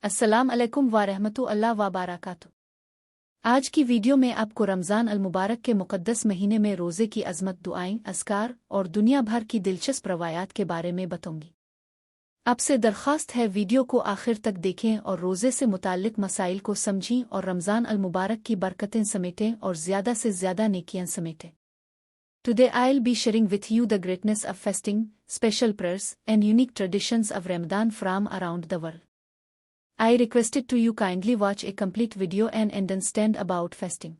अस्सलाम अलैकुम व रहमतुल्लाह व बारकातुहू। आज की वीडियो में आपको रमज़ान अल मुबारक के मुक़द्दस महीने में रोज़े की अज़मत, दुआएं, अस्कार और दुनिया भर की दिलचस्प रवायात के बारे में बताऊंगी। आपसे दरख्वास्त है वीडियो को आखिर तक देखें और रोज़े से मुताल्लिक़ मसाइल को समझें और रमज़ान अल मुबारक की बरकतें समेटें और ज़्यादा से ज़्यादा नेकियां समेटें। Today I'll be sharing with you the greatness of fasting, special prayers, and unique traditions of Ramadan from around the world. I requested to you kindly watch a complete video and understand about fasting.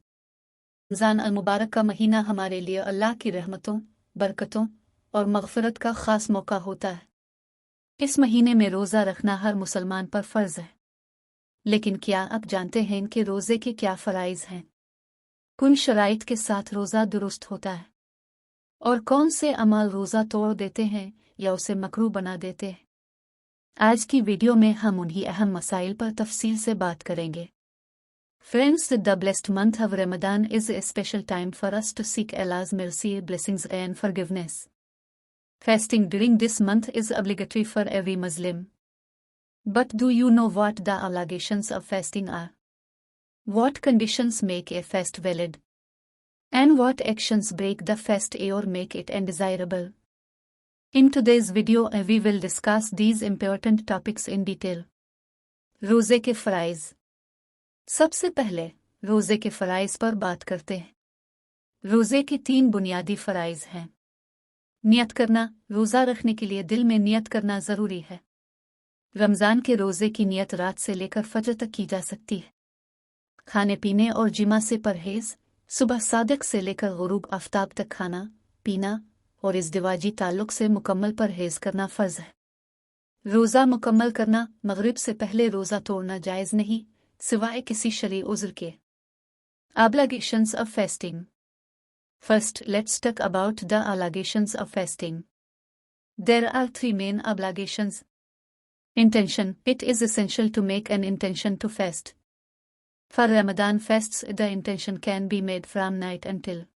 Ramzan अल मुबारक का महीना हमारे लिए अल्लाह की रहमतों, बरकतों और मग़फ़िरत का ख़ास मौका होता है। इस महीने में रोज़ा रखना हर मुसलमान पर फ़र्ज़ है। लेकिन क्या आप जानते हैं कि रोज़े के क्या फ़राइज़ हैं? किन शराइत के साथ रोज़ा दुरुस्त होता है? और कौन से अमल रोज़ा तोड़ देते हैं या उसे मकरूह बना देते हैं? आज की वीडियो में हम उन्हीं अहम मसाइल पर तफसील से बात करेंगे। Friends, the blessed month of Ramadan is a special time for us to seek Allah's mercy, blessings and forgiveness. Fasting during this month is obligatory for every Muslim. But do you know what the obligations of fasting are? What conditions make a fast valid? And what actions break the fast or make it undesirable? In today's video, we will discuss these important topics in detail. रोज़े के फ़राइज़। सबसे पहले रोज़े के फ़राइज़ पर बात करते हैं। रोज़े के 3 बुनियादी फ़राइज़ हैं। नियत करना। रोज़ा रखने के लिए दिल में नियत करना ज़रूरी है। रमज़ान के रोज़े की नियत रात से लेकर फजर तक की जा सकती है। खाने पीने और जिमा से परहेज़। सुबह सादिक से लेकर गुरूब आफ्ताब तक खाना पीना और इज़दिवाजी ताल्लुक़ से मुकम्मल परहेज़ करना फ़र्ज़ है। रोज़ा मुकम्मल करना। मग़रिब से पहले रोज़ा तोड़ना जायज़ नहीं, सिवाय किसी शरई उज़्र के। Obligations of fasting. First, let's talk about the obligations of fasting. There are 3 main obligations. Intention. It is essential to make an intention to fast. For Ramadan fasts, the intention can be made from night until.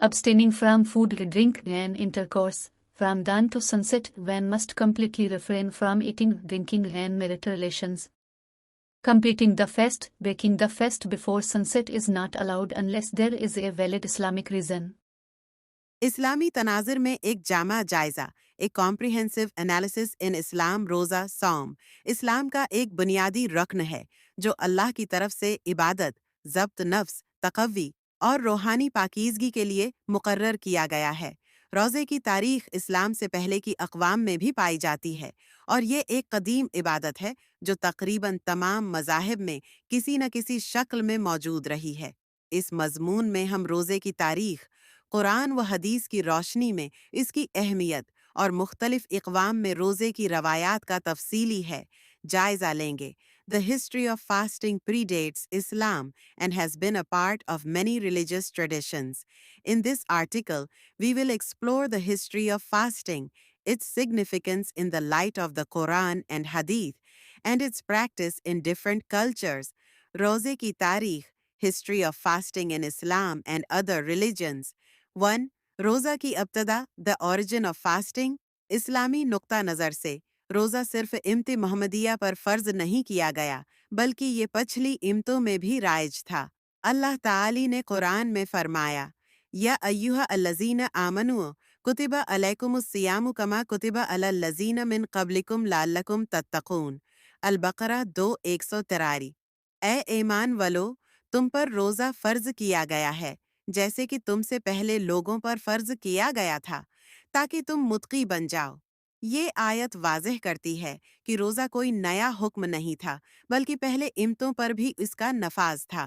Abstaining from food, drink, and intercourse. From dawn to sunset, one must completely refrain from eating, drinking, and marital relations. Completing the fast, breaking the fast before sunset is not allowed unless there is a valid Islamic reason. इस्लामी तनाज़ुर में एक जामा जायज़ा, एक comprehensive analysis in इस्लाम। रोज़ा सौम इस्लाम का एक बुनियादी रक्न है जो अल्लाह की तरफ से इबादत, ज़ब्त नफ्स, तक़व्वी और रूहानी पाकीज़गी के लिए मुकर्रर किया गया है। रोज़े की तारीख़ इस्लाम से पहले की अक़वाम में भी पाई जाती है और ये एक कदीम इबादत है जो तक़रीबन तमाम मज़ाहिब में किसी न किसी शक्ल में मौजूद रही है। इस मज़मून में हम रोज़े की तारीख़, कुरान व हदीस की रोशनी में इसकी अहमियत और मुख्तलिफ इक़वाम में रोज़े की रवायात का तफसीली है जायज़ा लेंगे। The history of fasting predates Islam and has been a part of many religious traditions. In this article, we will explore the history of fasting, its significance in the light of the Quran and Hadith, and its practice in different cultures. Roze ki Tarikh, History of Fasting in Islam and Other Religions. 1. रोज़ा की अब्तदा, the origin of fasting. इस्लामी नुक्ता नज़र से रोज़ा सिर्फ इम्त मोहम्मदिया पर फ़र्ज़ नहीं किया गया, बल्कि ये पिछली इम्तों में भी राइज था। अल्लाह ताली ने कुरान में फरमाया, या अय्युहा अल्लज़ीना आमनु कुतिबा अलैकुमुस्सियामु कमा कुतिबा अलल लज़ीना मिन क़ब्लिकुम लअल्लकुम तत्तक़ून। अल-बक़रा 2:143। ए ईमान वालो, तुम पर रोज़ा फ़र्ज़ किया गया है जैसे कि तुमसे पहले लोगों पर फ़र्ज़ किया गया था, ताकि तुम मुत्क़ी बन जाओ। ये आयत वाज़ेह करती है कि रोज़ा कोई नया हुक्म नहीं था, बल्कि पहले इम्तों पर भी इसका नफाज था।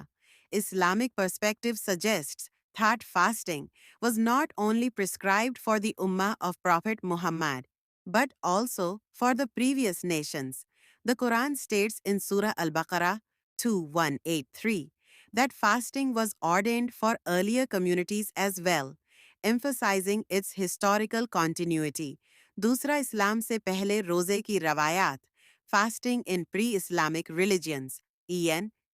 Islamic perspective suggests that fasting was not only prescribed for the Ummah of Prophet Muhammad, but also for the previous nations. The Quran states in Surah Al-Baqarah 2:183 that fasting was ordained for earlier communities as well, emphasizing its historical continuity. दूसरा, इस्लाम से पहले रोज़े की रवायात, fasting in pre Islamic religions,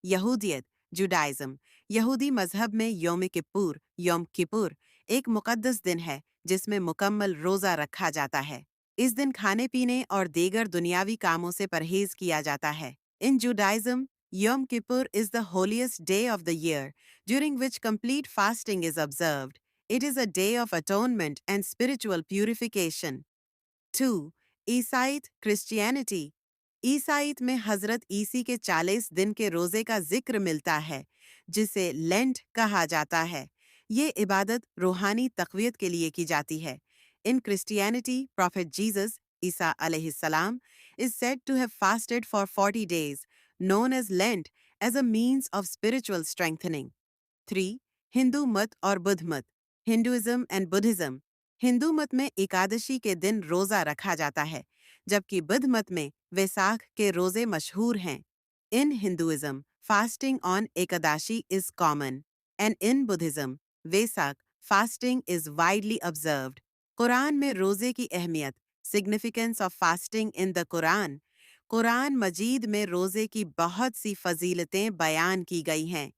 यहूदियत, Judaism. यहूदी मज़हब में योम किपुर एक मुक़द्दस दिन है जिसमें मुकम्मल रोज़ा रखा जाता है। इस दिन खाने पीने और दीगर दुनियावी कामों से परहेज़ किया जाता है। In Judaism, Yom Kippur is the holiest day of the year, during which complete fasting is observed. It is a day of atonement and spiritual purification. 2. ईसाइत Christianity. ईसाइत में हजरत ईसी के 40 दिन के रोजे का जिक्र मिलता है, जिसे लेंट कहा जाता है। ये इबादत रूहानी तक़वियत के लिए की जाती है। In Christianity, Prophet Jesus, Isa alayhi salam, is said to have fasted for 40 days, known as Lent, as a means of spiritual strengthening. 3. Hindu मत और बुद्ध मत. Hinduism and Buddhism. हिंदू मत में एकादशी के दिन रोजा रखा जाता है, जबकि बुद्ध मत में वैसाख के रोजे मशहूर हैं. In Hinduism, fasting on Ekadashi is common, and in Buddhism, Vesak fasting is widely observed. Quran में रोजे की अहमियत, significance of fasting in the Quran. Quran मजीद में रोजे की बहुत सी फजीलतें बयान की गई हैं.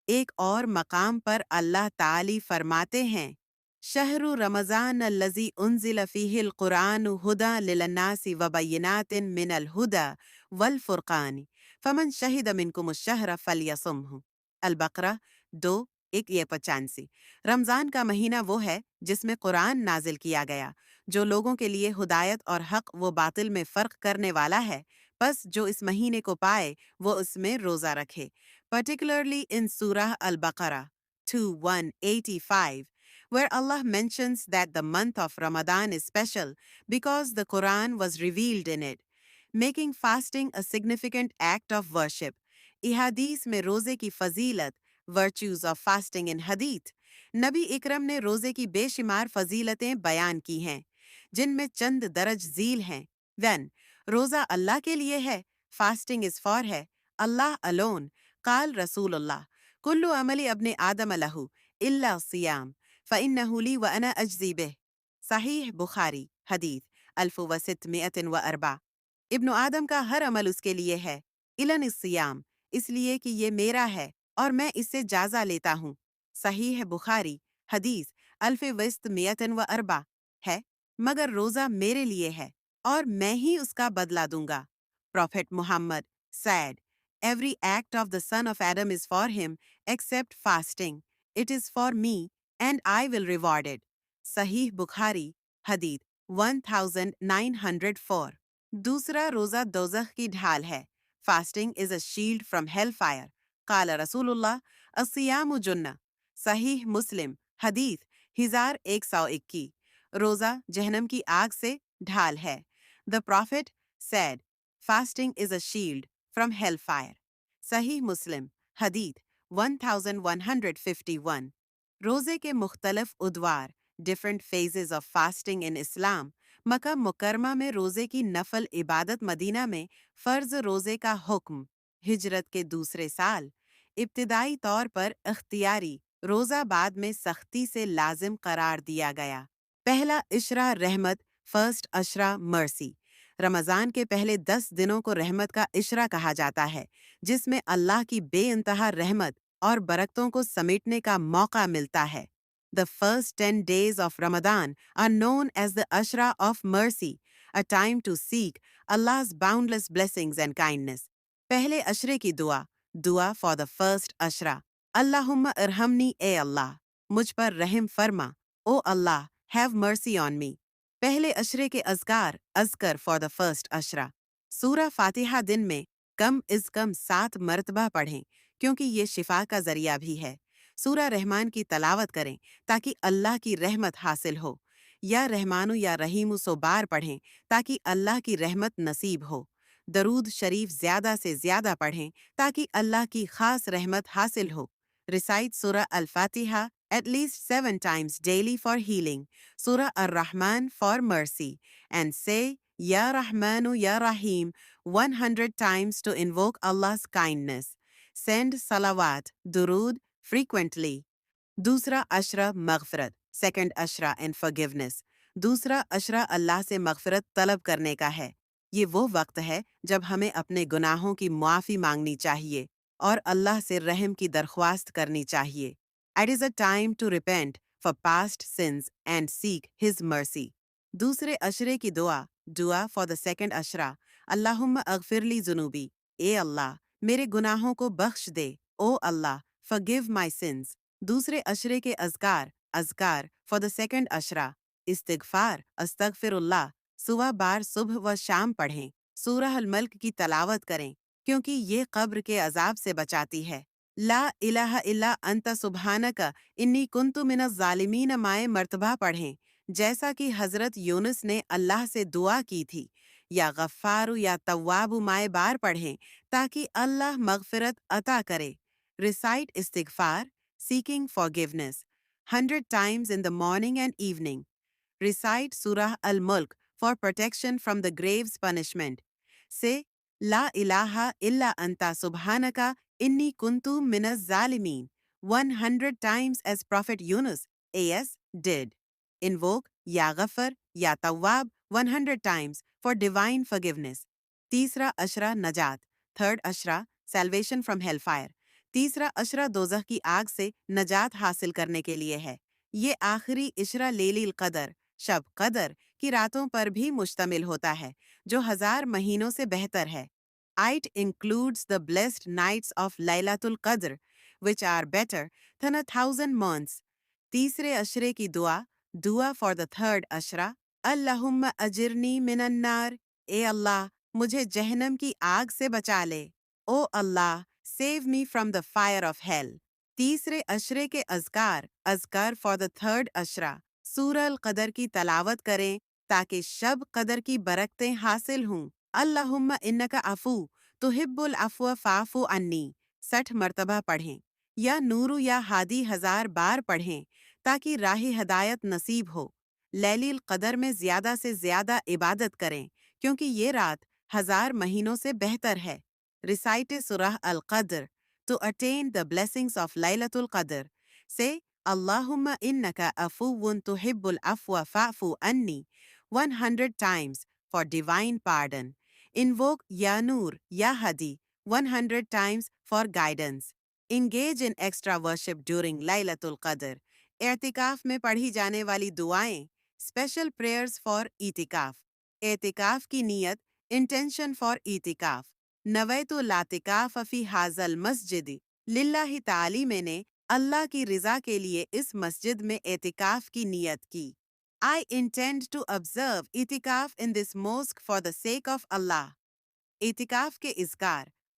एक और मकाम पर अल्लाह ताली फरमाते हैं, शहरु रमज़ान अल्लज़ी उन्ज़िल फ़ीहिल क़ुरान हुदा लिलन्नासि व बय्यिनातिन मिनल हुदा वल फ़ुरक़ान फ़मन शहिद मिनकुमुश शहर फ़लयसुमहु। अल-बक़रा 2:185। रमज़ान का महीना वो है जिसमें कुरान नाजिल किया गया, जो लोगों के लिए हुदायत और हक़ व बातिल में फ़र्क करने वाला है। बस जो इस महीने को पाए वो उसमें रोज़ा रखे। Particularly in Surah Al-Baqarah 2:185, where Allah mentions that the month of Ramadan is special because the Quran was revealed in it, making fasting a significant act of worship. इहादीस में रोज़े की फजीलत, virtues of fasting in hadith. नबी इकरम ने रोज़े की बेशुमार फजीलतें बयान की हैं, जिनमें चंद दरज झील हैं. 1. रोज़ा अल्लाह के लिए है. Fasting is for है. Allah alone. قال رسول الله كل عمل ابن آدم له إلا الصيام فإنه لي وأنا أجزي به. صحيح बुखारी हदीस 1604. इब्न आदम का हर अमल उसके लिए है, इलन सियाम, इसलिए कि ये मेरा है और मैं इससे जाजा लेता हूँ. सहीह बुखारी हदीस 1604 है, मगर रोज़ा मेरे लिए है और मैं ही उसका बदला दूंगा. Prophet Muhammad said, every act of the son of Adam is for him except fasting. It is for me and I will reward it. Sahih Bukhari, Hadith 1904. दूसरा रोज़ा दोज़ख की ढाल है. Fasting is a shield from hellfire. قال रसूलुल्लाह अस्सियामु जुन्ना. सहीह मुस्लिम हदीस 1121. रोज़ा जहन्नम की आग से ढाल है. The Prophet said, fasting is a shield from hellfire. Sahih Muslim, Hadith 1151. रोज़े के मुख्तलिफ उद्वार, different phases of fasting in Islam. मक्का मुकरमा में रोज़े की नफल इबादत, मदीना में फ़र्ज़ रोज़े का हुक्म. हिजरत के दूसरे साल. इब्तिदाई तौर पर इख्तियारी, रोज़ा बाद में सख्ती से लाजिम करार दिया गया. पहला इशरा रहमत, फर्स्ट अशरा मर्सी. रमज़ान के पहले 10 दिनों को रहमत का इशरा कहा जाता है, जिसमें अल्लाह की बेइंतहा रहमत और बरकतों को समेटने का मौका मिलता है. The first 10 days of Ramadan are known as the Ashra of Mercy, a time to seek Allah's boundless blessings and kindness. पहले अशरे की दुआ, दुआ for the first Ashra. Allahumma irhamni A Allah, मुझ पर रहम फरमा. O Allah, have mercy on me. पहले अशरे के अज़कार, अज़कर for the first अशरा. सूरा फातिहा दिन में कम इज़ कम 7 मरतबा पढ़ें, क्योंकि ये शिफा का ज़रिया भी है. सूरा रहमान की तलावत करें ताकि अल्लाह की रहमत हासिल हो. या रहमानु या रहीमु सो बार पढ़ें ताकि अल्लाह की रहमत नसीब हो. दरूद शरीफ ज़्यादा से ज़्यादा पढ़ें ताकि अल्लाह की ख़ास रहमत हासिल हो. Recite Surah Al-Fatiha at least 7 times daily for healing, Surah Ar-Rahman for mercy, and say Ya Rahmanu Ya Rahim 100 times to invoke Allah's kindness. Send salawat, durud, frequently. दूसरा Ashara मग़फ़िरत, second Ashara and forgiveness. दूसरा अशरा अल्लाह से मग़फ़िरत तलब करने का है. ये वो वक्त है जब हमें अपने गुनाहों की मुआफ़ी मांगनी चाहिए और अल्लाह से रहम की दरख्वास्त करनी चाहिए. It is a time to repent for past sins and seek His mercy. दूसरे अशरे की दुआ, दुआ for the second Ashara, Allahumma aghfirli zunubi, ए अल्लाह मेरे गुनाहों को बख्श दे। ओ अल्लाह फॉरगिव माय सिंस। दूसरे अशरे के अज़कार फॉर द सेकंड अशरा इस्तिगफार अस्तगफिरुल्लाह 16 बार सुबह व शाम पढ़ें। सूरह अल मल्क की तलावत करें क्योंकि ये कब्र के अजाब से बचाती है। ला इलाहा इल्ला अंता सुब्हानका इन्नी कुन्तु मिनज़ ज़ालिमीन माए मर्तबा पढ़ें जैसा कि हज़रत यूनुस ने अल्लाह से दुआ की थी। या गफ़्फ़ारु या तव्वाबु माए बार पढ़ें ताकि अल्लाह मग़फ़िरत अता करे। रिसाइट इस्तिग़फ़ार seeking forgiveness 100 times in the morning and evening. Recite Surah Al-Mulk for protection from the grave's punishment. Say, La ilaha illa anta subhanaka inni kuntu minaz zalimin 100 times as Prophet Yunus A.S. did. Invoke Ya Ghafar, Ya Tawwab 100 times for divine forgiveness. तीसरा Ashara नजात, third Ashara salvation from hellfire. तीसरा अशरा दोज़ख की आग से नजात हासिल करने के लिए है। ये आखिरी इशरा लेलिल कदर शब कदर की रातों पर भी मुश्तमिल होता है जो 1000 महीनों से बेहतर है। It includes the blessed nights of Laylatul Qadr which are better than 1000 months. तीसरे अशरे की दुआ for the third अशरा अल्लाहुम्मा अजिरनी मिनन नार ए अल्लाह मुझे जहन्नम की आग से बचा ले। ओ अल्लाह Save me from the fire of hell. तीसरे अशरे के अज़कार for the third अशरा सूरह अल क़दर की तलावत करें ताकि शब क़दर की बरकतें हासिल हों। अल्लाहुम्मा इन्नका अफ़ू तुहिब्बुल अफ़्व फ़ाफ़ु अन्नी 60 मरतबा पढ़ें। या नूरू या हादी 1000 बार पढ़ें ताकि राह हदायत नसीब हो। लैलिल क़दर में ज़्यादा से ज़्यादा इबादत करें क्योंकि ये रात 1000 महीनों से बेहतर है। Recite Surah Al-Qadr to attain the blessings of Laylatul Qadr. Say, Allahumma innaka afuwun tuhibbul afwa fa'fu anni 100 times for divine pardon. Invoke Ya Nur, Ya Hadi 100 times for guidance. Engage in extra worship during Laylatul Qadr. एतिकाफ में पढ़ी जाने वाली दुआएं, special prayers for इतिकाफ. एतिकाफ की नियत, intention for इतिकाफ. नवैतु लातिकाफ फी हाजल मस्जिद लिल्लाहि ताली मैंने अल्लाह की रिज़ा के लिए इस मस्जिद में एतिकाफ की नियत की। I intend to observe इतिकाफ in this mosque for the sake of Allah. इतिकाफ के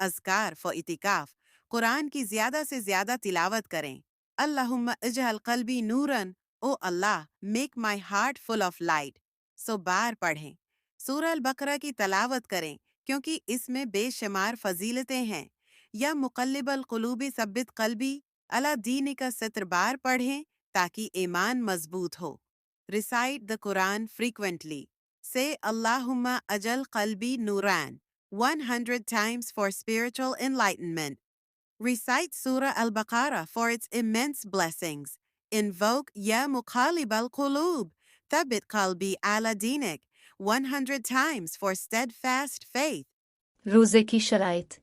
अज़कार for इतिकाफ कुरान की ज़्यादा से ज़्यादा तिलावत करें। अल्लाहुम्मा इजअल क़ल्बी नूरन ओ अल्लाह make my heart full of light 100 बार पढ़ें। सूरह अल बकरा की तलावत करें क्योंकि इसमें बेशुमार फजीलतें हैं। या मुक़ल्लिबल क़ुलूबी सब्बित क़ल्बी अला दीन का 70 बार पढ़ें ताकि ईमान मजबूत हो। Recite the Quran frequently. Say Allahumma ajal qalbi nuran 100 times for spiritual enlightenment. Recite Surah Al-Baqarah for its immense blessings. Invoke Ya Muqallibal Qulub thabbit qalbi ala dinik 100 times for steadfast faith. रोज़े की शराइत।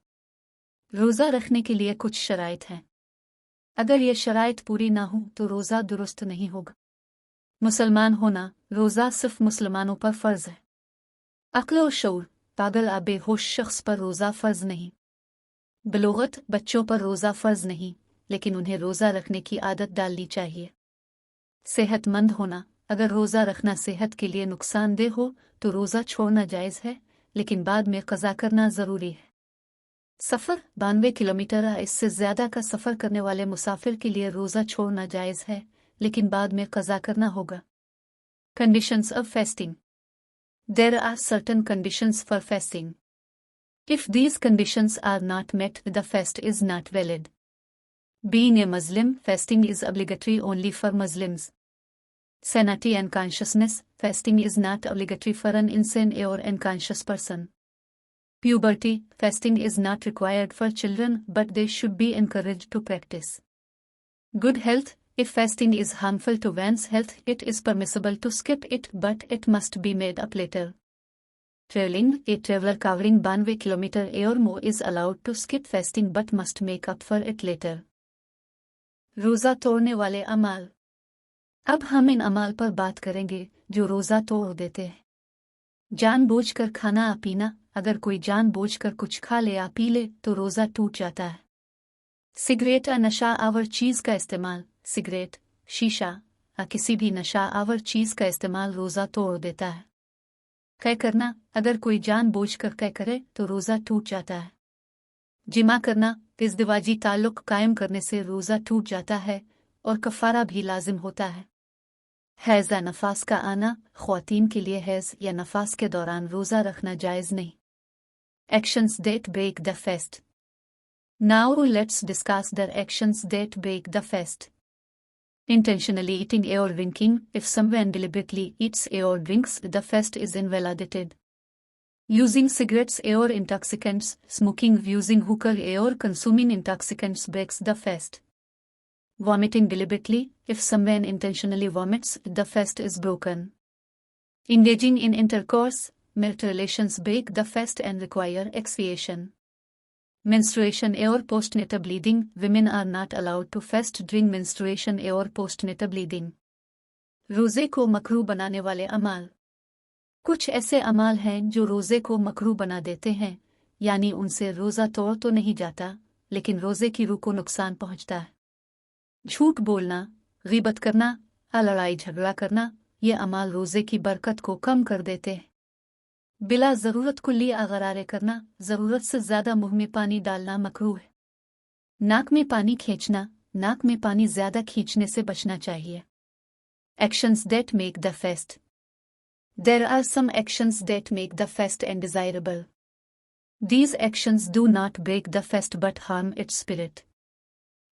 रोज़ा रखने के लिए कुछ शराइत हैं। अगर ये शराइत पूरी ना हो तो रोज़ा दुरुस्त नहीं होगा। मुसलमान होना, रोज़ा सिर्फ मुसलमानों पर फ़र्ज़ है। अक्ल और शऊर, पागल या बेहोश शख्स पर रोज़ा फ़र्ज़ नहीं। बलोगत, बच्चों पर रोज़ा फ़र्ज़ नहीं, लेकिन उन्हें रोज़ा रखने की आदत डालनी चाहिए। सेहतमंद होना, अगर रोज़ा रखना सेहत के लिए नुकसानदेह हो तो रोज़ा छोड़ना जायज़ है, लेकिन बाद में क़ज़ा करना ज़रूरी है। सफ़र 92 किलोमीटर या इससे ज़्यादा का सफ़र करने वाले मुसाफिर के लिए रोज़ा छोड़ना जायज़ है, लेकिन बाद में क़ज़ा करना होगा। Conditions of fasting. There are certain conditions for fasting. If these conditions are not met, the fast is not valid. Being a Muslim, fasting is obligatory only for Muslims. Sanity and consciousness, fasting is not obligatory for an insane or unconscious person. Puberty, fasting is not required for children, but they should be encouraged to practice. Good health, if fasting is harmful to one's health, it is permissible to skip it, but it must be made up later. Traveling, a traveler covering 92 kilometers or more is allowed to skip fasting but must make up for it later. रोज़ा तोड़ने वाले अमाल। अब हम इन अमाल पर बात करेंगे जो रोज़ा तोड़ देते हैं। जानबूझकर खाना या पीना, अगर कोई जानबूझकर कुछ खा ले या पी ले तो रोज़ा टूट जाता है। सिगरेट या नशा आवर चीज़ का इस्तेमाल, सिगरेट, शीशा या किसी भी नशा आवर चीज़ का इस्तेमाल रोज़ा तोड़ देता है। कै करना, अगर कोई जानबूझकर कै करे तो रोज़ा टूट जाता है। जिमा करना, इज़्दिवाजी ताल्लुक़ कायम करने से रोज़ा टूट जाता है और कफ़ारा भी लाजिम होता है। हैज़ या नफास का आना, ख़वातीन के लिए हैज़ या नफास के दौरान रोज़ा रखना जायज़ नहीं। Actions that break the fast. Now let's discuss the actions that break the fast. Intentionally eating or drinking. If someone deliberately eats or drinks, the fast is invalidated. Using cigarettes or intoxicants, smoking, using hookah or consuming intoxicants breaks the fast. Vomiting deliberately. If someone intentionally vomits, the fast is broken. Engaging in intercourse, marital relations break the fast and require expiation. Menstruation or postnatal bleeding. Women are not allowed to fast during menstruation or postnatal bleeding. रोज़े को मकरूह बनाने वाले अमाल। कुछ ऐसे अमाल हैं जो रोज़े को मकरूह बना देते हैं, यानी उनसे रोज़ा तोड़ तो नहीं जाता, लेकिन रोज़े की रूह को नुकसान पहुंचता है। झूठ बोलना, ग़ीबत करना, लड़ाई झगड़ा करना, ये अमाल रोज़े की बरकत को कम कर देते हैं। बिला ज़रूरत कुल्ली अगरारे करना, ज़रूरत से ज़्यादा मुँह में पानी डालना मकरूह है। नाक में पानी खींचना, नाक में पानी ज़्यादा खींचने से बचना चाहिए। Actions that make the fast. There are some actions that make the fast undesirable. These actions do not break the fast but harm its spirit.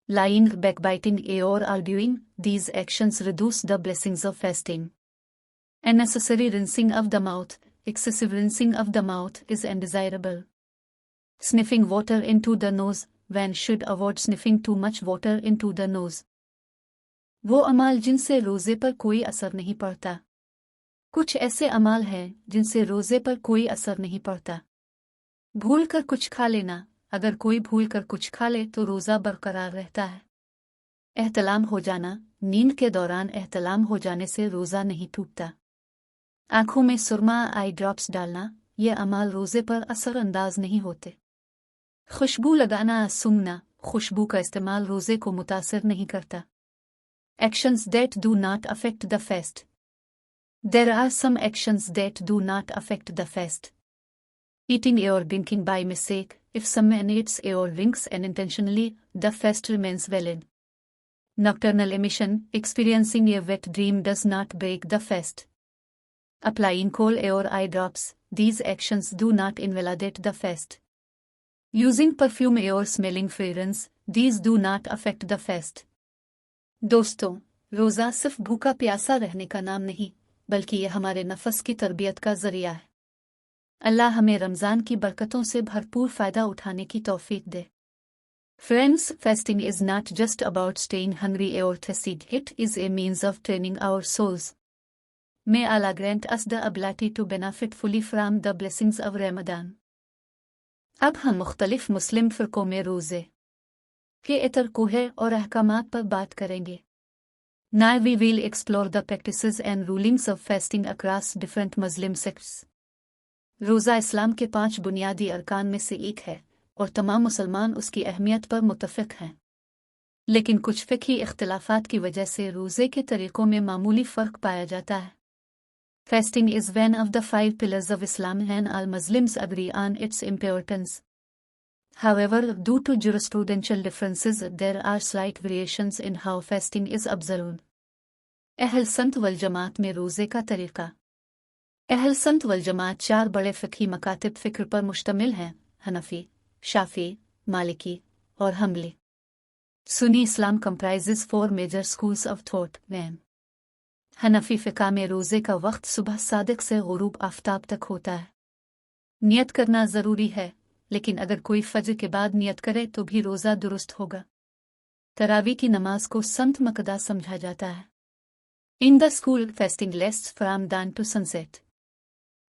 Lying, backbiting or arguing, these actions reduce the blessings of fasting. Unnecessary rinsing of the mouth. Excessive rinsing of the mouth is undesirable. Sniffing water into the nose. One should avoid sniffing too much water into the nose. वो अमाल जिनसे रोज़े पर कोई असर नहीं पड़ता। कुछ ऐसे अमाल हैं जिनसे रोज़े पर कोई असर नहीं पड़ता। भूल कर कुछ खा लेना, अगर कोई भूल कर कुछ खा ले तो रोज़ा बरकरार रहता है। एहतलाम हो जाना, नींद के दौरान एहतलाम हो जाने से रोज़ा नहीं टूटता। आँखों में सुरमा, आई ड्रॉप्स डालना, ये अमाल रोज़े पर असरअंदाज नहीं होते। खुशबू लगाना, सूंघना, खुशबू का इस्तेमाल रोज़े को मुतासिर नहीं करता। Actions that do not affect the fast. There are some actions that do not affect the fast. Eating or drinking by mistake. If someone eats or drinks unintentionally, the fast remains valid. Nocturnal emission. Experiencing a wet dream does not break the fast. Applying kohl or eye drops. These actions do not invalidate the fast. Using perfume or smelling fragrance. These do not affect the fast. दोस्तों, रोज़ा सिर्फ भूखा प्यासा रहने का नाम नहीं, बल्कि ये हमारे नफ्स की तरबियत का ज़रिया है। अल्लाह हमें रमज़ान की बरकतों से भरपूर फ़ायदा उठाने की तौफीक दे। Friends, fasting is not just about staying hungry or thirsty. It is a means of training our souls. May Allah grant us the ability to benefit fully from the blessings of Ramadan. अब हम मुख्तलिफ मुस्लिम फ़िरक़ों में रोज़े के इतरकोहे और अहकामात पर बात करेंगे। Now we will explore the practices and rulings of fasting across different Muslim sects. रोज़ा इस्लाम के 5 बुनियादी अरकान में से एक है और तमाम मुसलमान उसकी अहमियत पर मुत्तफ़िक़ हैं। लेकिन कुछ फ़िक़ही इख्तिलाफ़ात की वजह से रोज़े के तरीक़ों में मामूली फ़र्क पाया जाता है। Fasting is one of the 5 pillars of Islam and all Muslims agree on its importance. However, due to jurisprudential differences, there are slight variations in how fasting is observed. अहल संत वल जमात में रोज़े का तरीक़ा। अहल संत वल जमात 4 बड़े फ़िक़ही मकातिब फ़िक्र पर मुश्तमिल हैं: हनफ़ी, शाफ़ी, मालिकी और हम्बली। सुन्नी इस्लाम comprises 4 major schools of thought. हनफ़ी फ़िक़ा में रोज़े का वक्त सुबह सादिक़ से ग़ुरूब आफ्ताब तक होता है। नियत करना ज़रूरी है, लेकिन अगर कोई फ़ज्र के बाद नियत करे तो भी रोज़ा दुरुस्त होगा। तरावी की नमाज को संत मक़दा समझा जाता है। In the school, fasting lasts from dawn to sunset.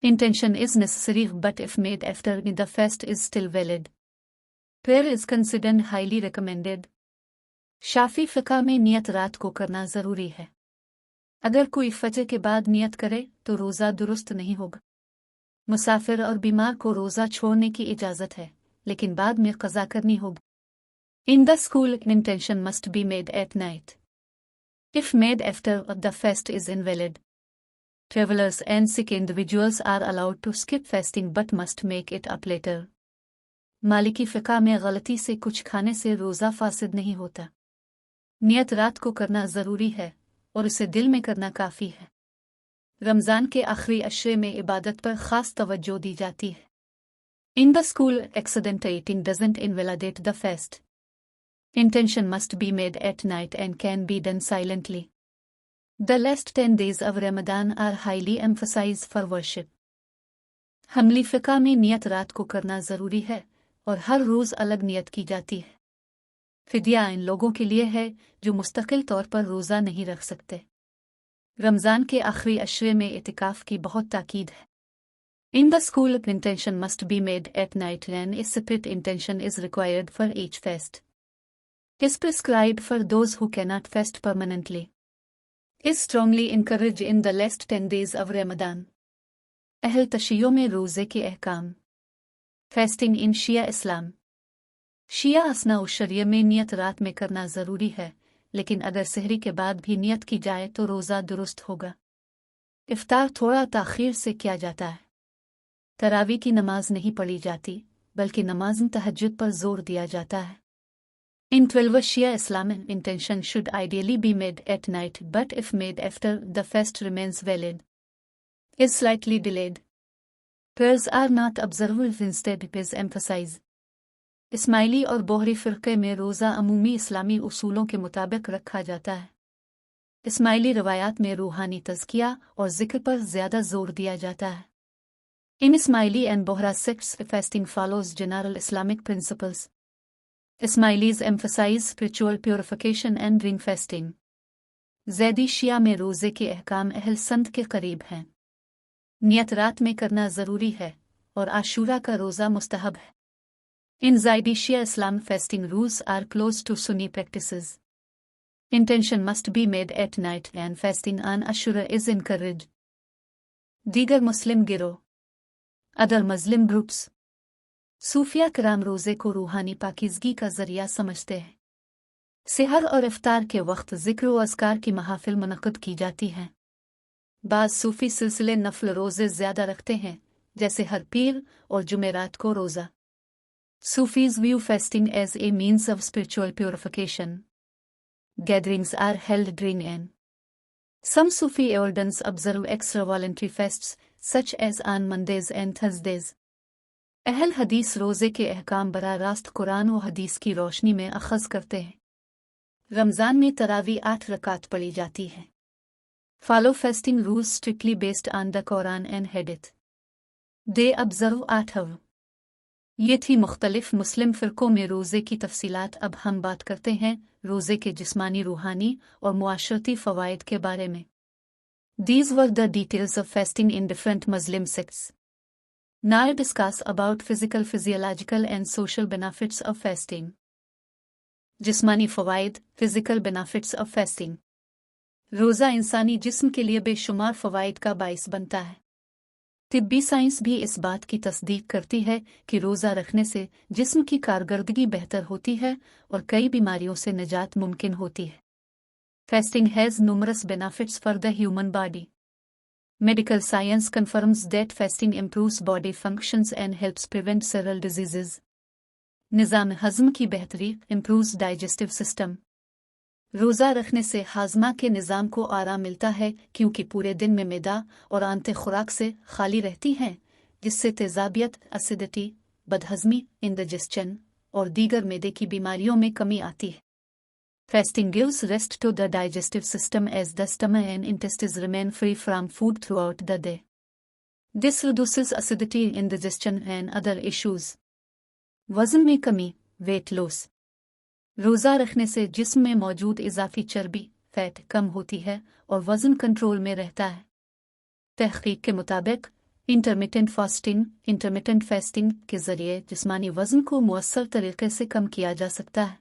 Intention is necessary, but if made after the fast is still valid. Prayer is considered highly recommended. शाफ़ी फ़िक़ा में नियत रात को करना ज़रूरी है। अगर कोई फ़ज्र के बाद नियत करे तो रोज़ा दुरुस्त नहीं होगा। मुसाफिर और बीमार को रोज़ा छोड़ने की इजाज़त है, लेकिन बाद में क़ज़ा करनी होगी। In the school, intention must be made at night. If made after the fast is invalid. Travelers and sick individuals are allowed to skip fasting but must make it up later. मालिकी फ़िक़ा में गलती से कुछ खाने से रोज़ा फासिद नहीं होता। नियत रात को करना ज़रूरी है और उसे दिल में करना काफ़ी है। रमज़ान के आखिरी अशरे में इबादत पर ख़ास तवज्जो दी जाती है। In the school, accidental eating doesn't invalidate the fast. Intention must be made at night and can be done silently. The last 10 days of Ramadan are highly emphasized for worship. Hamli फ़िक़ा में नियत रात को करना ज़रूरी है और हर रोज़ अलग नियत की जाती है। फ़िदिया इन लोगों के लिए है जो मुस्तकिल तौर पर रोज़ा नहीं रख सकते। रमज़ान के आखिरी अशरे में इतिकाफ़ की बहुत ताकीद है। In the school, intention must be made at night and a separate intention is required for each fast. Is prescribed for those who cannot fast permanently. Is strongly encouraged in the last 10 days of Ramadan. अहल तशय्यो में रोज़े के अहकाम। Fasting in Shia Islam. शिया असना उशरिया में नियत रात में करना ज़रूरी है, लेकिन अगर सहरी के बाद भी नियत की जाए तो रोज़ा दुरुस्त होगा। इफ्तार थोड़ा ताख़ीर से किया जाता है। तरावी की नमाज नहीं पढ़ी जाती, बल्कि नमाज़ तहज्जुद पर जोर दिया जाता है। In 12 Shia Islam, intention should ideally be made at night, but if made after the fast remains valid, is slightly delayed. Prayers are not observed, instead is emphasized. Ismaili और बोहरी फ़िरक़े में रोज़ा अमूमी इस्लामी उसूलों के मुताबिक रखा जाता है। इस्माइली रवायात में रूहानी तज़किया और ज़िक्र पर ज़्यादा जोर दिया जाता है। In Ismaili and Bohra sects, fasting follows general Islamic principles. Ismailis emphasize spiritual purification and drink fasting. Zaidi शिया में रोज़े के अहकाम अहल संत के करीब हैं। नियत रात में करना ज़रूरी है और आशूरा का रोज़ा मुस्तहब है। In Zaidi Shia Islam, fasting rules are close to Sunni practices. Intention must be made at night and fasting on Ashura is encouraged. दीगर मुस्लिम गिरोह, अदर मुस्लिम ग्रुप्स, सूफिया कराम रोज़े को रूहानी पाकीज़गी का ज़रिया समझते हैं। सेहर और इफ्तार के वक्त ज़िक्र व अज़कार की महाफ़िल मुनक़्क़द की जाती हैं। बाज़ सूफ़ी सिलसिले नफ़ल रोज़े ज़्यादा रखते हैं, जैसे हर पीर और जुमेरात को रोज़ा। Sufis view fasting as a means of spiritual purification. Gatherings are held during and some Sufi elders observe extra voluntary fasts, such as on Mondays and Thursdays. अहल हदीस रोज़े के अहकाम बरा रास्त कुरान व हदीस की रोशनी में अख़ज़ करते हैं। रमज़ान में तरावी 8 रकात पढ़ी जाती है। Follow fasting rules strictly based on the Quran and Hadith. They observe 8 hours. ये थी मुख्तलिफ मुस्लिम फ़िरक़ों में रोज़े की तफ़सीलात। अब हम बात करते हैं रोज़े के जिस्मानी, रूहानी और मुआशरती फ़वाइद के बारे में। These were the details of fasting in different Muslim sects. Now discuss about physical, physiological and social benefits of fasting. जिस्मानी फ़वाइद, physical benefits of fasting. रोज़ा इंसानी जिस्म के लिए बेशुमार फ़वाइद का बाइस बनता है। तिब्बी साइंस भी इस बात की तस्दीक करती है कि रोज़ा रखने से जिस्म की कारकर्दगी बेहतर होती है और कई बीमारियों से निजात मुमकिन होती है। Fasting has numerous benefits for the human body. Medical science confirms that fasting improves body functions and helps prevent several diseases. निज़ाम हज़म की बेहतरी, improves digestive system. रोज़ा रखने से हाज़मा के निज़ाम को आराम मिलता है, क्योंकि पूरे दिन में मैदा और आंतें खुराक से खाली रहती हैं, जिससे तेज़ाबियत, एसिडिटी, बदहज़मी, इंडाइजेशन और दीगर मैदे की बीमारियों में कमी आती है। Fasting gives rest to the digestive system as the stomach and intestines remain free from food throughout the day. This reduces acidity, indigestion and other issues. वज़न में कमी, weight loss. रोज़ा रखने से जिस्म में मौजूद इज़ाफ़ी चर्बी, फैट कम होती है और वज़न कंट्रोल में रहता है। तहक़ीक़ के मुताबिक इंटरमिटेंट फास्टिंग के ज़रिए जिस्मानी वज़न को मुअस्सर तरीक़े से कम किया जा सकता है।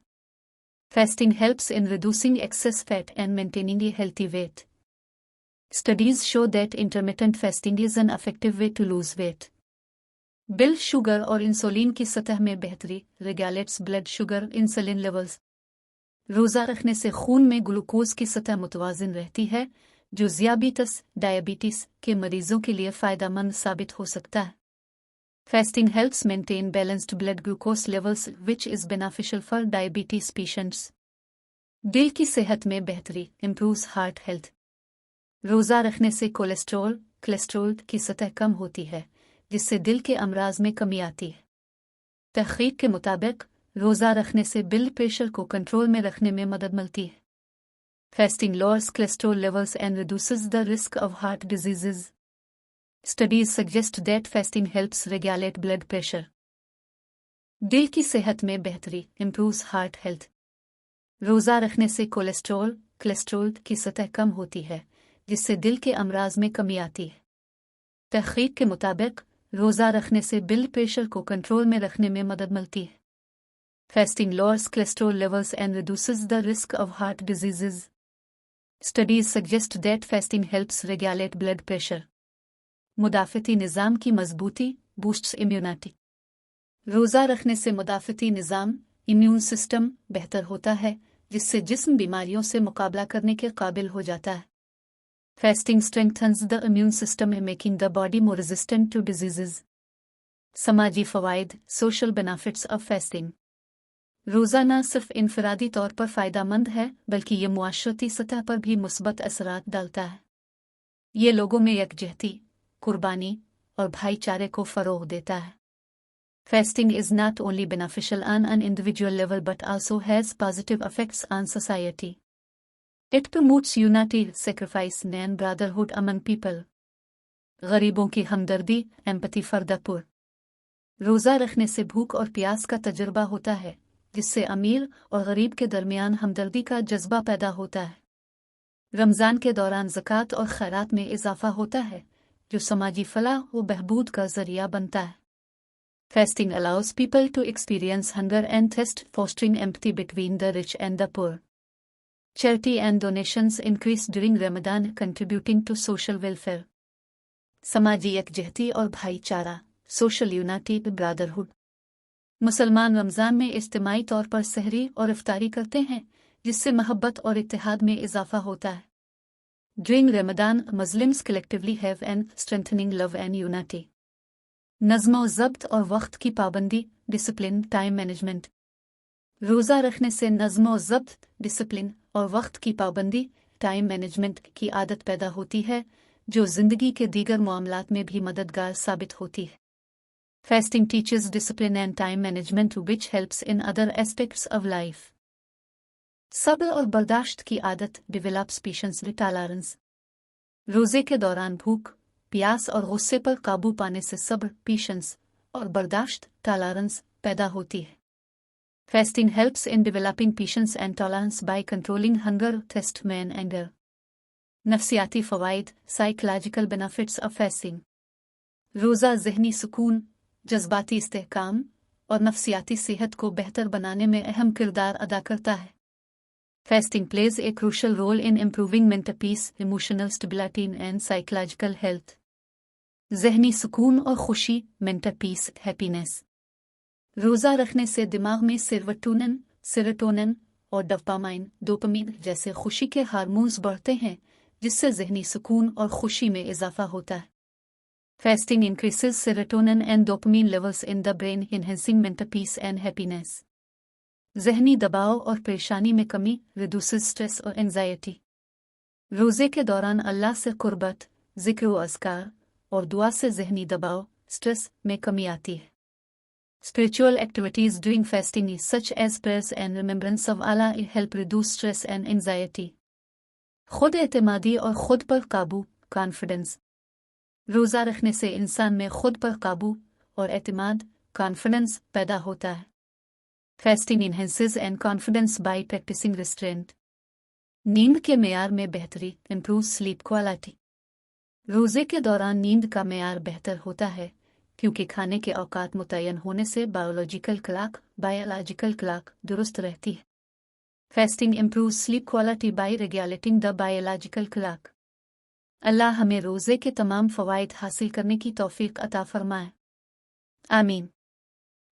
Fasting helps in reducing excess fat and maintaining a healthy weight. Studies show that intermittent fasting is an effective way to lose weight. Blood sugar और इंसुलिन की सतह में बेहतरी regulates blood sugar insulin levels. रोज़ा रखने से खून में ग्लूकोज की सतह मुतवाज़िन रहती है, जो ज़ियाबीतस डायबिटीज़ के मरीजों के लिए फ़ायदेमंद साबित हो सकता है। Fasting helps maintain balanced blood glucose levels, which is beneficial for diabetes patients. दिल की सेहत में बेहतरी improves heart health. रोज़ा रखने से कोलेस्ट्रॉल की सतह कम होती है, जिससे दिल के अमराज में कमी आती है। तहकीक के मुताबिक रोज़ा रखने से ब्लड प्रेशर को कंट्रोल में रखने में मदद मिलती है। Fasting lowers cholesterol levels and reduces the risk of heart diseases. Studies suggest that fasting helps regulate blood pressure. दिल की सेहत में बेहतरी improves heart health. रोज़ा रखने से कोलेस्ट्रॉल की सतह कम होती है, जिससे दिल के अमराज में कमी आती है। तहकीक के मुताबिक रोज़ा रखने से ब्लड प्रेशर को कंट्रोल में रखने में मदद मिलती है। Fasting lowers cholesterol levels and reduces the risk of heart diseases. Studies suggest that fasting helps regulate blood pressure. मुदाफ़ती निज़ाम की मजबूती बूस्ट्स इम्यूनिटी। रोज़ा रखने से मुदाफ़ती निज़ाम इम्यून सिस्टम बेहतर होता है, जिससे जिस्म बीमारियों से मुकाबला करने के काबिल हो जाता है। Fasting strengthens the immune system, making the body more resistant to diseases. समाजी फ़वाइद social benefits of fasting. रोज़ा न सिर्फ इनफरादी तौर पर फ़ायदेमंद है, बल्कि ये मुआशरती सतह पर भी मुस्बत असरात डालता है। ये लोगों में यकजहती, कुर्बानी और भाईचारे को फ़रोग़ देता है। Fasting is not only beneficial on an individual level but also has positive effects on society. It promotes unity, sacrifice and brotherhood among people. गरीबों की हमदर्दी एम्पैथी फॉर द पुअर। रोज़ा रखने से भूख और प्यास का तजुर्बा होता है, जिससे अमीर और गरीब के दरमियान हमदर्दी का जज्बा पैदा होता है। रमज़ान के दौरान ज़कात और खैरात में इजाफ़ा होता है, जो समाजी फलाह व बहबूद का ज़रिया बनता है। Fasting allows people to experience hunger and thirst, fostering empathy between the rich and the poor. Charity and donations increase during Ramadan, contributing to social welfare. समाजी यकजहती और भाईचारा social unity brotherhood. मुसलमान रमज़ान में इज्तिमाई तौर पर सहरी और इफ्तारी करते हैं, जिससे महब्बत और इत्तेहाद में इजाफा होता है। During Ramadan, Muslims collectively have an strengthening love and unity. नज़्म-ओ-ज़ब्त और वक्त की पाबंदी डिसिप्लिन टाइम मैनेजमेंट। रोज़ा रखने से नज़्म-ओ-ज़ब्त डिसिप्लिन और वक्त की पाबंदी टाइम मैनेजमेंट की आदत पैदा होती है, जो ज़िंदगी के दीगर मामलात में भी मददगार साबित होती है। Fasting teaches discipline and time management, which helps in other aspects of life. सब्र और बर्दाश्त की आदत develops patience and tolerance. रोज़े के दौरान भूख, प्यास और गुस्से पर काबू पाने से सब्र, पेशेंस और बर्दाश्त, टॉलरेंस पैदा होती है। Fasting helps in developing patience and tolerance by controlling hunger, thirst and anger. नफ्सियाती फ़वाइद साइकोलॉजिकल बेनिफिट्स ऑफ फास्टिंग। रोज़ा ज़हनी सुकून, जज्बाती इस्तेहकाम और नफ्सियाती सेहत को बेहतर बनाने में अहम किरदार अदा करता है। Fasting plays a crucial role in improving mental peace, emotional stability and psychological health. ज़हनी सुकून और खुशी mental peace, happiness. रोज़ा रखने से दिमाग में सेरोटोनिन और डोपामाइन जैसे खुशी के हार्मोन्स बढ़ते हैं, जिससे ज़हनी सुकून और खुशी में इजाफा होता है। Fasting increases serotonin and dopamine levels in the brain, enhancing mental peace and happiness. ज़हनी दबाव और परेशानी में कमी reduces stress और anxiety. रोज़े के दौरान अल्लाह से कुर्बत, ज़िक्र व अज़कार और दुआ से ज़हनी दबाव, स्ट्रेस में कमी आती है। Spiritual activities during fasting, such as prayers and remembrance of Allah, help reduce stress and anxiety. खुद एतमादी और खुद पर काबू कॉन्फिडेंस। रोज़ा रखने से इंसान में खुद पर काबू और एतमाद कॉन्फिडेंस पैदा होता है। Fasting enhances and confidence by practicing restraint. नींद के मेयार में बेहतरी improves sleep quality. रोज़े के दौरान नींद का मेयार बेहतर होता है, क्योंकि खाने के औकात मुतय्यन होने से बायोलॉजिकल क्लॉक दुरुस्त रहती है। Fasting improves sleep quality by regulating the biological clock. अल्लाह हमें रोज़े के तमाम फ़वाइद हासिल करने की तौफ़ीक अता फ़रमाए। आमीन।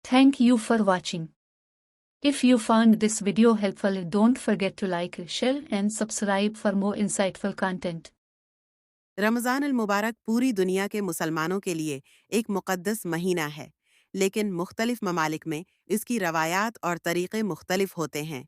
Thank you for watching. If you found this video helpful, don't forget to like, share and subscribe for more insightful content. Ramzan अल मुबारक पूरी दुनिया के मुसलमानों के लिए एक मुक़द्दस महीना है, लेकिन मुख्तलिफ ममालिक में इसकी रवायात और तरीक़े मुख्तलिफ होते हैं।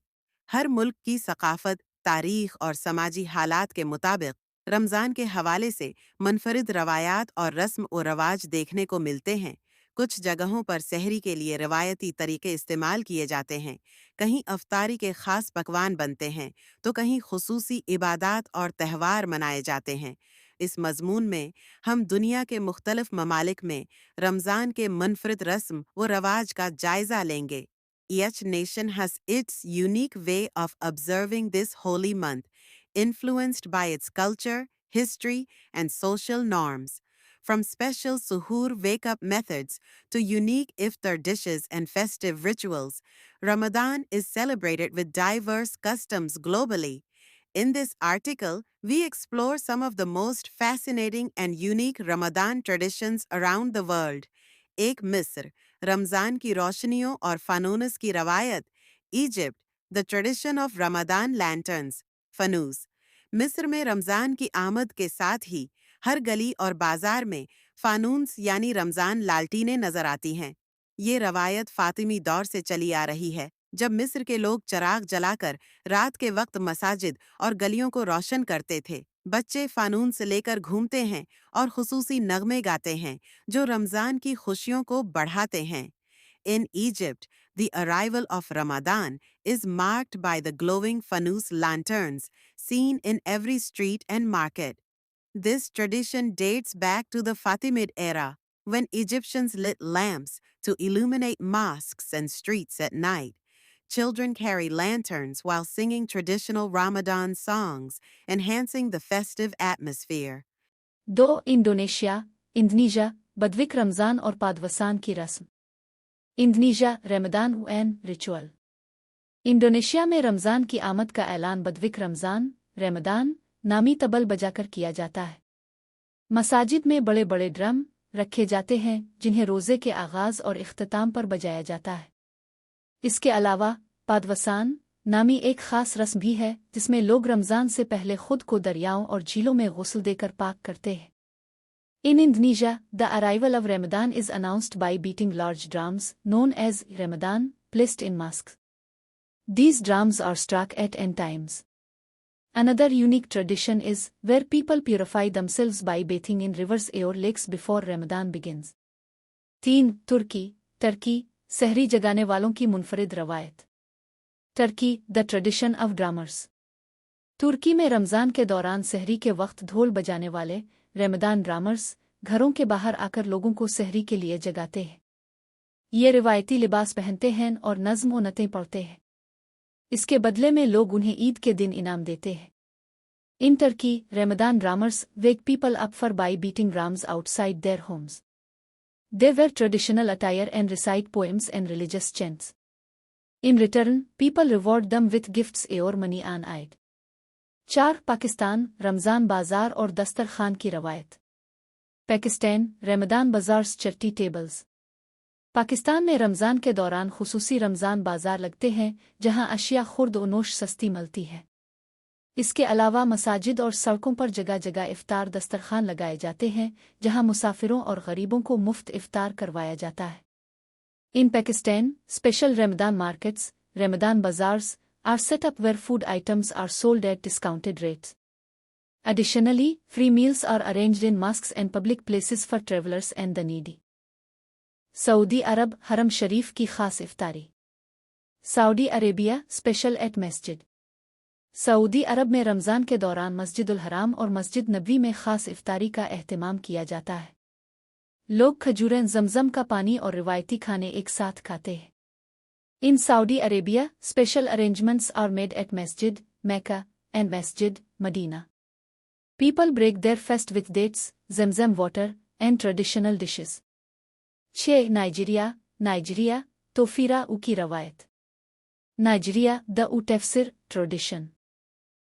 हर मुल्क की सक़ाफ़त, तारीख़ और समाजी हालात के मुताबिक रमज़ान के हवाले से मुनफ़रिद रवायात और रस्म व रवाज देखने को मिलते हैं। कुछ जगहों पर सहरी के लिए रवायती तरीके इस्तेमाल किए जाते हैं, कहीं अफ्तारी के ख़ास पकवान बनते हैं, तो कहीं खुसूसी इबादात और त्यौहार मनाए जाते हैं। इस मज़मून में हम दुनिया के मुख्तलिफ ममालिक में रमज़ान के मुनफ़रिद रस्म व रवाज का जायज़ा लेंगे। Each nation has its unique way of observing this holy month, influenced by its culture, history, and social norms. From special suhoor wake-up methods to unique iftar dishes and festive rituals, Ramadan is celebrated with diverse customs globally. In this article, we explore some of the most fascinating and unique Ramadan traditions around the world. एक मिस्र, रमज़ान की रोशनियों और फ़ानूस की रवायत। Egypt, the tradition of Ramadan lanterns, फनूस। मिस्र में रमज़ान की आमद के साथ ही हर गली और बाज़ार में फ़ानूस यानी रमज़ान लालटीनें नज़र आती हैं। ये रवायत फ़ातिमी दौर से चली आ रही है, जब मिस्र के लोग चराग जलाकर रात के वक्त मसाजिद और गलियों को रोशन करते थे। बच्चे फ़ानून से लेकर घूमते हैं और खुसूसी नगमे गाते हैं जो रमज़ान की खुशियों को बढ़ाते हैं। In Egypt, the arrival of Ramadan is marked by the glowing fanus lanterns seen in every street and market. This tradition dates back to the Fatimid era, when Egyptians lit lamps to illuminate mosques and streets at night. Children carry lanterns while singing traditional Ramadan songs, enhancing the festive atmosphere. दो Indonesia बदविक रमज़ान और पादवसान की रस्म। Indonesia Ramadan an ritual. Indonesia में रमज़ान की आमद का ऐलान बदविक रमज़ान रमदान नामी तबल बजाकर किया जाता है। मसाजिद में बड़े बड़े ड्रम रखे जाते हैं जिन्हें रोज़े के आगाज़ और इख्तिताम पर बजाया जाता है। इसके अलावा पादवसान नामी एक ख़ास रस्म भी है जिसमें लोग रमज़ान से पहले खुद को दरियाओं और झीलों में गुस्ल देकर पाक करते हैं। In Indonesia, the arrival of Ramadan is announced by beating large drums, known as Ramadan, placed in mosques. These drums are struck at end times. Another unique tradition is where people purify themselves by bathing in rivers or lakes before Ramadan begins. 3. Turkey, सहरी जगाने वालों की मुनफरिद रवायत। Turkey, the tradition of drummers. तुर्की में रमज़ान के दौरान सहरी के वक्त ढोल बजाने वाले रमदान ड्रामर्स घरों के बाहर आकर लोगों को सहरी के लिए जगाते हैं। ये रिवायती लिबास पहनते हैं और नज़्म व नतें पढ़ते हैं। इसके बदले में लोग उन्हें ईद के दिन इनाम देते हैं। In Turkey, Ramadan drummers wake people up for by beating drums outside their homes. They wear traditional attire and recite poems and religious chants. In return, people reward them with gifts or money and aid. 4. Pakistan, Ramzan बाज़ार और दस्तरखान की रवायत। पाकिस्तान, रमदान बाज़ार्स चट्टी tables. Pakistan में रमज़ान के दौरान खुसूसी रमज़ान बाज़ार लगते हैं जहां अशिया खुर्द और नोश सस्ती मिलती है। इसके अलावा मसाजिद और सड़कों पर जगह जगह इफ्तार दस्तरखान लगाए जाते हैं जहां मुसाफिरों और गरीबों को मुफ्त इफ्तार करवाया जाता है। In Pakistan, special Ramadan markets, Ramadan bazaars are set up where food items are sold at discounted rates. Additionally, free meals are arranged in mosques and public places for travelers and the needy. सऊदी अरब, हरम शरीफ की खास इफ्तारी। Saudi Arabia, special at मस्जिद। सऊदी अरब में रमज़ान के दौरान मस्जिदुल हराम और मस्जिद नबवी में खास इफ्तारी का एहतमाम किया जाता है। लोग खजूरें, जमजम का पानी और रिवायती खाने एक साथ खाते हैं। In Saudi Arabia, special arrangements are made at Masjid, Mecca, and Masjid, Medina. People break their fast with dates, Zamzam water, and traditional dishes. 6. Nigeria, तोफीरा उ की रवायत। नाइजीरिया, द उ तफसिर ट्रेडिशन।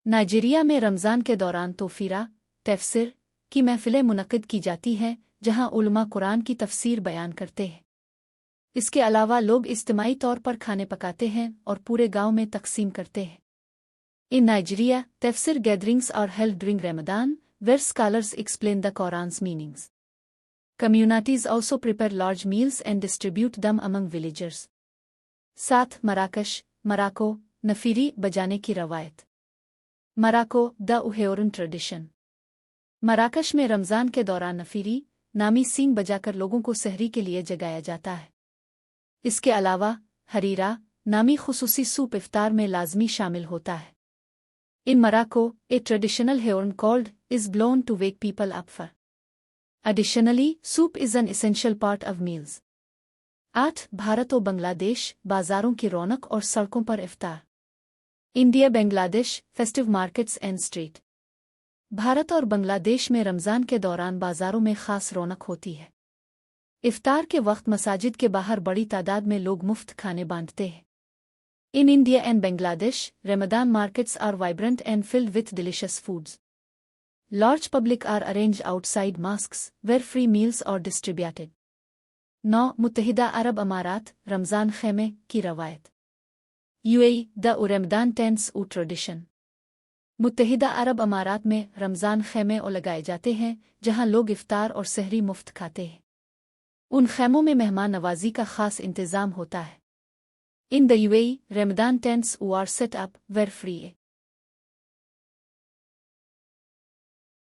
नाइजीरिया में रमज़ान के दौरान तोफीरा, तफसीर की महफिलें मुनक्किद की जाती हैं, जहां उलमा कुरान की तफसीर बयान करते हैं। इसके अलावा लोग इज्तिमाई तौर पर खाने पकाते हैं और पूरे गांव में तकसीम करते हैं। इन नाइजीरिया, तफसीर gatherings are held during Ramadan, where scholars explain the Quran's meanings. Communities also prepare large meals and distribute them among villagers. 7. मराकश, मराको, नफीरी बजाने की रवायत। मराको, द उहेरन ट्रेडिशन। मराकश में रमज़ान के दौरान नफीरी नामी सींग बजाकर लोगों को सहरी के लिए जगाया जाता है। इसके अलावा हरीरा नामी खुसूसी सूप इफ्तार में लाजमी शामिल होता है। In Morocco, a traditional horn called is blown to wake people up for. Additionally, soup is an essential part of meals. 8. Bharat और बांग्लादेश, बाजारों की रौनक और सड़कों पर इफ्तार। India Bangladesh, festive markets and street. Bharat और बांग्लादेश में रमज़ान के दौरान बाजारों में खास रौनक होती है। इफ्तार के वक्त मसाजिद के बाहर बड़ी तादाद में लोग मुफ्त खाने बांटते हैं। In India and Bangladesh, Ramadan markets are vibrant and filled with delicious foods. Large public are arranged outside mosques, where free meals are distributed. 9. मुत्तहिदा अरब अमारात, रमज़ान ख़ैमे की रवायत। UAE, द रमदान टेंट्स उ ट्रेडिशन। मुत्तहिदा अरब अमारात में रमज़ान ख़ैमे लगाए जाते हैं, जहां लोग इफ्तार और सहरी मुफ्त खाते हैं। उन ख़ैमों में मेहमान नवाजी का खास इंतज़ाम होता है। In the UAE, Ramadan tents are set up where free